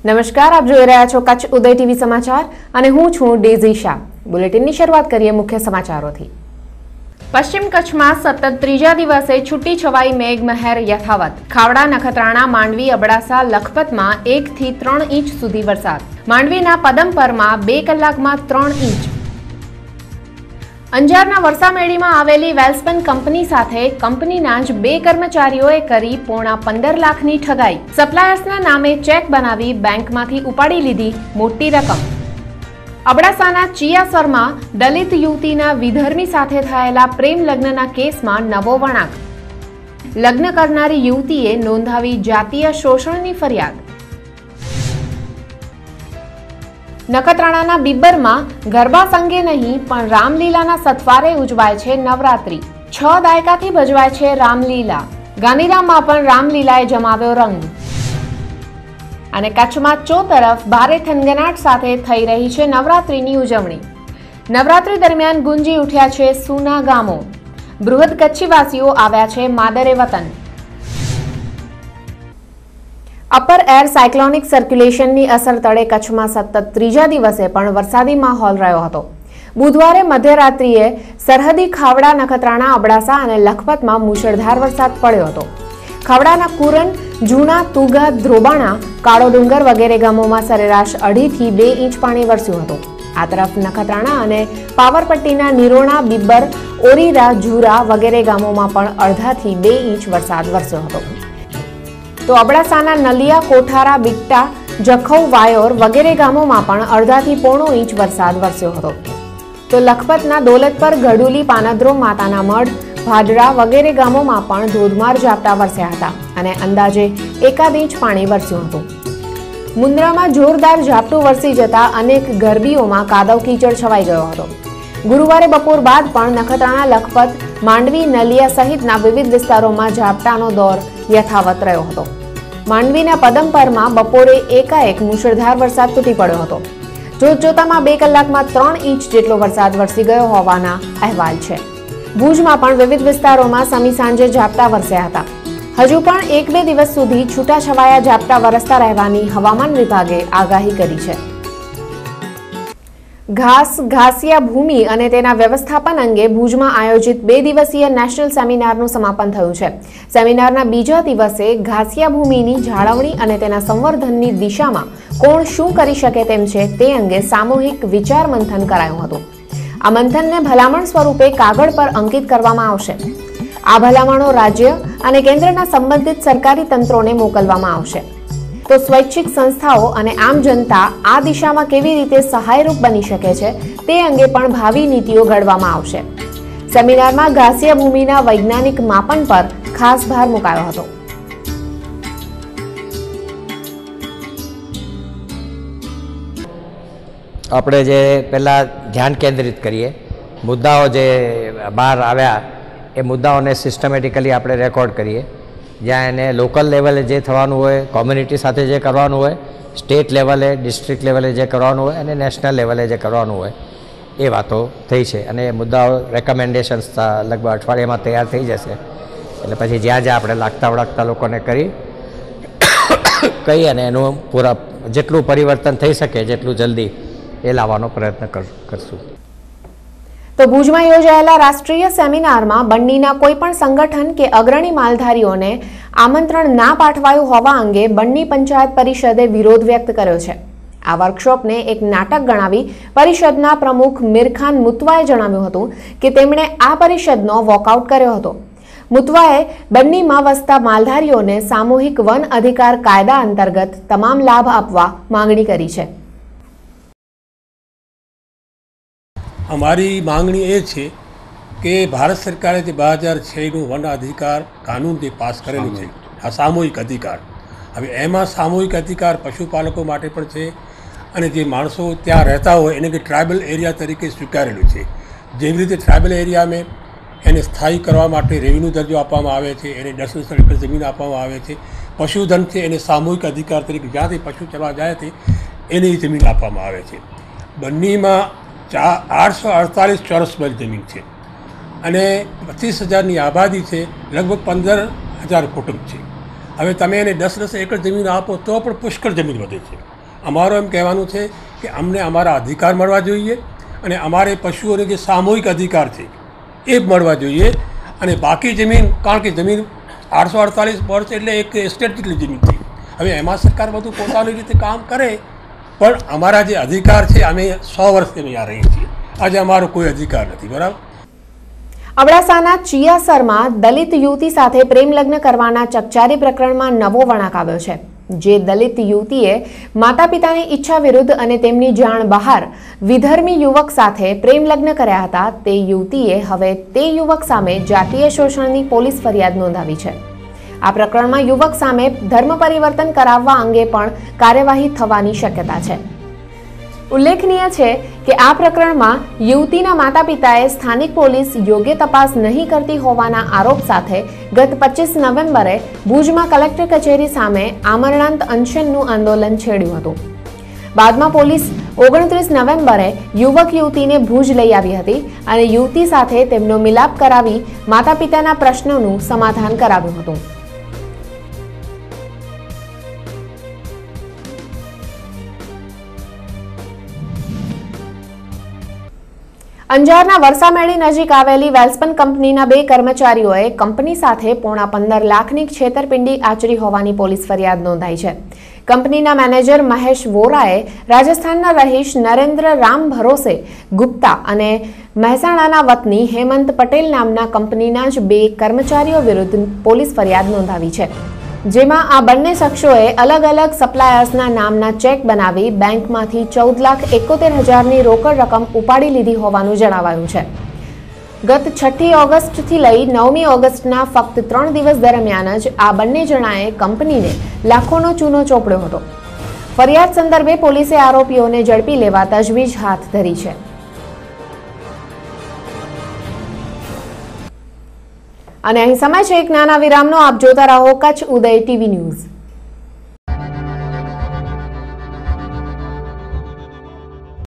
નમસ્કાર, આપ જોઈ રહ્યા છો કચ્છ ઉદય ટીવી સમાચાર અને હું છું ડેઝી શાહ। બુલેટિનની શરૂઆત કરીએ મુખ્ય સમાચારોથી। પશ્ચિમ કચ્છમાં સતત ત્રીજા દિવસે છૂટી છવાઈ મેઘમહેર યથાવત। ખાવડા, નખત્રાણા, માંડવી, અબડાસા, લખપતમાં 1 થી 3 ઇંચ સુધી વરસાદ। માંડવીના પદમપરમાં 2 કલાકમાં 3 ઇંચ। અંજારના વરસામેડીમાં આવેલી વેલ્સપન કંપની સાથે કંપનીના જ 2 કર્મચારીઓએ કરી પોણા 15 લાખની ઠગાઈ। સપ્લાયર્સના નામે ચેક બનાવી બેંકમાંથી ઉપાડી લીધી મોટી રકમ। અબડાસાના ચિયાસરમાં દલિત યુવતીના વિધર્મી સાથે થયેલા પ્રેમ લગ્નના કેસમાં નવો વળાંક। લગ્ન કરનારી યુવતીએ નોંધાવી જાતીય શોષણની ફરિયાદ। નખત્રાણાના બિબ્બરમાં ગરબા સંગે નહીં પણ રામલીલાના સથવારે ઉજવાય છે નવરાત્રી। 6 દાયકાથી ભજવાય છે રામલીલા। ગાંધીધામમાં પણ રામલીલાએ જમાવ્યો રંગ। અને કચ્છમાં ચોતરફ ભારે થનગનાટ સાથે થઈ રહી છે નવરાત્રીની ઉજવણી। નવરાત્રી દરમિયાન ગુંજી ઉઠ્યા છે સૂના ગામો। બૃહદ કચ્છીવાસીઓ આવ્યા છે માદરે વતન। અપર એર સાયક્લોનિક સર્ક્યુલેશનની અસર તળે કચ્છમાં સતત ત્રીજા દિવસે પણ વરસાદી માહોલ રહ્યો હતો। બુધવારે મધ્યરાત્રિએ સરહદી ખાવડા, નખત્રાણા, અબડાસા અને લખપતમાં મુશળધાર વરસાદ પડ્યો હતો। ખાવડાના કુરન, જૂના, તુગા, ધ્રોબાણા, કાળો ડુંગર વગેરે ગામોમાં સરેરાશ 2.5 થી 2 ઇંચ પાણી વરસ્યું હતું। આ તરફ નખત્રાણા અને પાવરપટ્ટીના નિરોણા, બિબ્બર, ઓરીરા, ઝુરા વગેરે ગામોમાં પણ 1.5 થી 2 ઇંચ વરસાદ વરસ્યો હતો। તો અબડાસાના નલિયા, કોઠારા, બિટ્ટા, જખૌ, વાયોર વગેરે ગામોમાં પણ 1.5 થી 1.5 ઇંચ વરસાદ વરસ્યો હતો। તો લખપતના દોલતપર, ગઢુલી, પાનદ્રોમ, માતાના મઢ, ભાડરા વગેરે ગામોમાં પણ ધોધમાર ઝાપટા વરસ્યા હતા અને અંદાજે 1 ઇંચ પાણી વરસ્યું હતું। મુન્દ્રામાં જોરદાર ઝાપટું વરસી જતા અનેક ગરબીઓમાં કાદવ કીચડ છવાઈ ગયો હતો। ગુરુવારે બપોર બાદ પણ નખત્રાણા, લખપત, માંડવી, નલિયા સહિતના વિવિધ વિસ્તારોમાં ઝાપટાનો દોર યથાવત રહ્યો હતો। માંડવીના પદમપરમાં બપોરે એકાએક મુશળધાર વરસાદ તૂટી પડ્યો હતો। જોતજોતામાં 2 કલાકમાં 3 ઇંચ જેટલો વરસાદ વરસી ગયો હોવાના અહેવાલ છે। ભુજમાં પણ વિવિધ વિસ્તારોમાં સમી સાંજે ઝાપટા વરસ્યા હતા। હજુ પણ 1-2 દિવસ સુધી છૂટાછવાયા ઝાપટા વરસતા રહેવાની હવામાન વિભાગે આગાહી કરી છે। ઘાસ, ઘાસિયા ભૂમિ અને તેના વ્યવસ્થાપન અંગે ભુજમાં આયોજિત 2 દિવસીય નેશનલ સેમિનારનું સમાપન થયું છે। સેમિનારના બીજા દિવસે ઘાસિયા ભૂમિની જાળવણી અને તેના સંવર્ધનની દિશામાં કોણ શું કરી શકે તેમ છે તે અંગે સામૂહિક વિચાર મંથન કરાયું હતું। આ મંથનને ભલામણ સ્વરૂપે કાગળ પર અંકિત કરવામાં આવશે। આ ભલામણો રાજ્ય અને કેન્દ્રના સંબંધિત સરકારી તંત્રોને મોકલવામાં આવશે। તો સ્વૈચ્છિક સંસ્થાઓ અને આમ જનતા આ દિશામાં કેવી રીતે સહાયરૂપ બની શકે છે તે અંગે પણ ભાવિ નીતિઓ ઘડવામાં આવશે। સેમિનારમાં ઘાસિયા ભૂમિના વૈજ્ઞાનિક માપન પર ખાસ ભાર મુકાયો હતો। આપણે જે પહેલાં ધ્યાન કેન્દ્રિત કરીએ, મુદ્દાઓ જે બહાર આવ્યા એ મુદ્દાઓને સિસ્ટમેટિકલી આપણે રેકોર્ડ કરીએ। જ્યાં એને લોકલ લેવલે જે થવાનું હોય, કોમ્યુનિટી સાથે જે કરવાનું હોય, સ્ટેટ લેવલે, ડિસ્ટ્રિક્ટ લેવલે જે કરવાનું હોય અને નેશનલ લેવલે જે કરવાનું હોય એ વાતો થઈ છે। અને એ મુદ્દાઓ રેકમેન્ડેશન્સ લગભગ અઠવાડિયામાં તૈયાર થઈ જશે। એટલે પછી જ્યાં જ્યાં આપણે લાગતા વળગતા લોકોને કહી અને એનું પૂરા જેટલું પરિવર્તન થઈ શકે જેટલું જલ્દી એ લાવવાનો પ્રયત્ન કરશું। તો ભુજમાં યોજાયેલા રાષ્ટ્રીય સેમિનારમાં બન્નીના કોઈપણ સંગઠન કે અગ્રણી માલધારીઓને આમંત્રણ ના પાઠવાયું હોવા અંગે બન્ની પંચાયત પરિષદે વિરોધ વ્યક્ત કર્યો છે। આ વર્કશોપને એક નાટક ગણાવી પરિષદના પ્રમુખ મીરખાન મુતવાએ જણાવ્યું હતું કે તેમણે આ પરિષદનો વોકઆઉટ કર્યો હતો। મુતવાએ બન્નીમાં વસતા માલધારીઓને સામૂહિક વન અધિકાર કાયદા અંતર્ગત તમામ લાભ આપવા માંગણી કરી છે। हमारी मांगनी ये है कि भारत सरकारे जे 2006 वन अधिकार कानून जे पास करेलू है, आ सामूहिक अधिकार। हवे एमां सामूहिक अधिकार पशुपालको माटे पण छे अने जे माणसो त्यां रहता होय एने के ट्राइबल एरिया तरीके स्वीकारेलू छे। जेवी रीते ट्राइबल एरिया में एने स्थायी करवा माटे रेवन्यू दर्जो आपवामां आवे छे, एने 10 एकड़ जमीन आपवामां आवे छे। पशुधन छे एने सामूहिक अधिकार तरीके ज्यांथी पशु चरवा जाय छे एनी जमीन आपवामां आवे छे। बन्नीमां 848 ચોરસ માઇલ જમીન છે અને 25,000ની આબાદી છે, લગભગ 15,000 કુટુંબ છે। હવે તમે એને 10 એકર જમીન આપો તો પણ પુષ્કળ જમીન વધે છે। અમારો એમ કહેવાનું છે કે અમને અમારા અધિકાર મળવા જોઈએ અને અમારે પશુઓને જે સામૂહિક અધિકાર છે એ મળવા જોઈએ. અને બાકી જમીન, કારણ કે જમીન 848 વર્ષ એટલે એક એસ્ટેટ જેટલી જમીન છે. હવે એમાં સરકાર બધું પોતાની રીતે કામ કરે, પણ અમારા જે અધિકાર છે અમે 100 વર્ષથી અહીંયા રહીએ છીએ. આજે અમારો કોઈ અધિકાર નથી. બરાબર. અબડાસાના ચિયાસરમાં દલિત યુવતી સાથે પ્રેમ લગ્ન કરવાના ચકચારી પ્રકરણમાં નવો વળાંક આવ્યો છે. જે દલિત યુવતીએ માતા પિતાની ઈચ્છા વિરુદ્ધ અને તેમની જાણ બહાર વિધર્મી યુવક સાથે પ્રેમ લગ્ન કર્યા હતા, તે યુવતીએ હવે તે યુવક સામે જાતીય શોષણની પોલીસ ફરિયાદ નોંધાવી છે. આ પ્રકરણમાં યુવક સામે ધર્મ પરિવર્તન કરાવવા અંગે પણ કાર્યવાહી થવાની શક્યતા છે. ઉલ્લેખનીય છે કે આ પ્રકરણમાં યુવતીના માતા પિતાએ સ્થાનિક પોલીસ યોગ્ય તપાસ નહીં કરતી હોવાના આરોપ સાથે ગત 25 નવેમ્બરે ભુજમાં કલેક્ટર કચેરી સામે આમરણાંત અનશનનું આંદોલન છેડ્યું હતું. બાદમાં પોલીસ 29 નવેમ્બરે યુવક યુવતીને ભુજ લઈ આવી હતી અને યુવતી સાથે તેમનો મિલાપ કરાવી માતા પિતાના પ્રશ્નોનું સમાધાન કરાવ્યું હતું. અંજારના વરસામેડી નજીક આવેલી વેલ્સપન કંપનીના 2 કર્મચારીઓએ કંપની સાથે પોણા 15 લાખની છેતરપિંડી આચરી હોવાની પોલીસ ફરિયાદ નોંધાઈ છે. કંપનીના મેનેજર મહેશ વોરાએ રાજસ્થાનના રહીશ નરેન્દ્ર રામ ભરોસે ગુપ્તા અને મહેસાણાના વતની હેમંત પટેલ નામના કંપનીના જ 2 કર્મચારીઓ વિરુદ્ધ પોલીસ ફરિયાદ નોંધાવી છે. જેમાં આ બંને શખ્સોએ અલગ અલગ સપ્લાયર્સના નામના ચેક બનાવી બેંકમાંથી 14,71,000ની રોકડ રકમ ઉપાડી લીધી હોવાનું જણાવાયું છે. ગત 6 ઓગસ્ટથી લઈ 9મી ઓગસ્ટના ફક્ત 3 દિવસ દરમિયાન જ આ બંને જણાએ કંપનીને લાખોનો ચૂનો ચોપડ્યો હતો. ફરિયાદ સંદર્ભે પોલીસે આરોપીઓને ઝડપી લેવા તજવીજ હાથ ધરી છે. અને અહીં સમય છે એક નાના વિરામનો. આપ જોતા રહો કચ્છ ઉદય ટીવી ન્યૂઝ.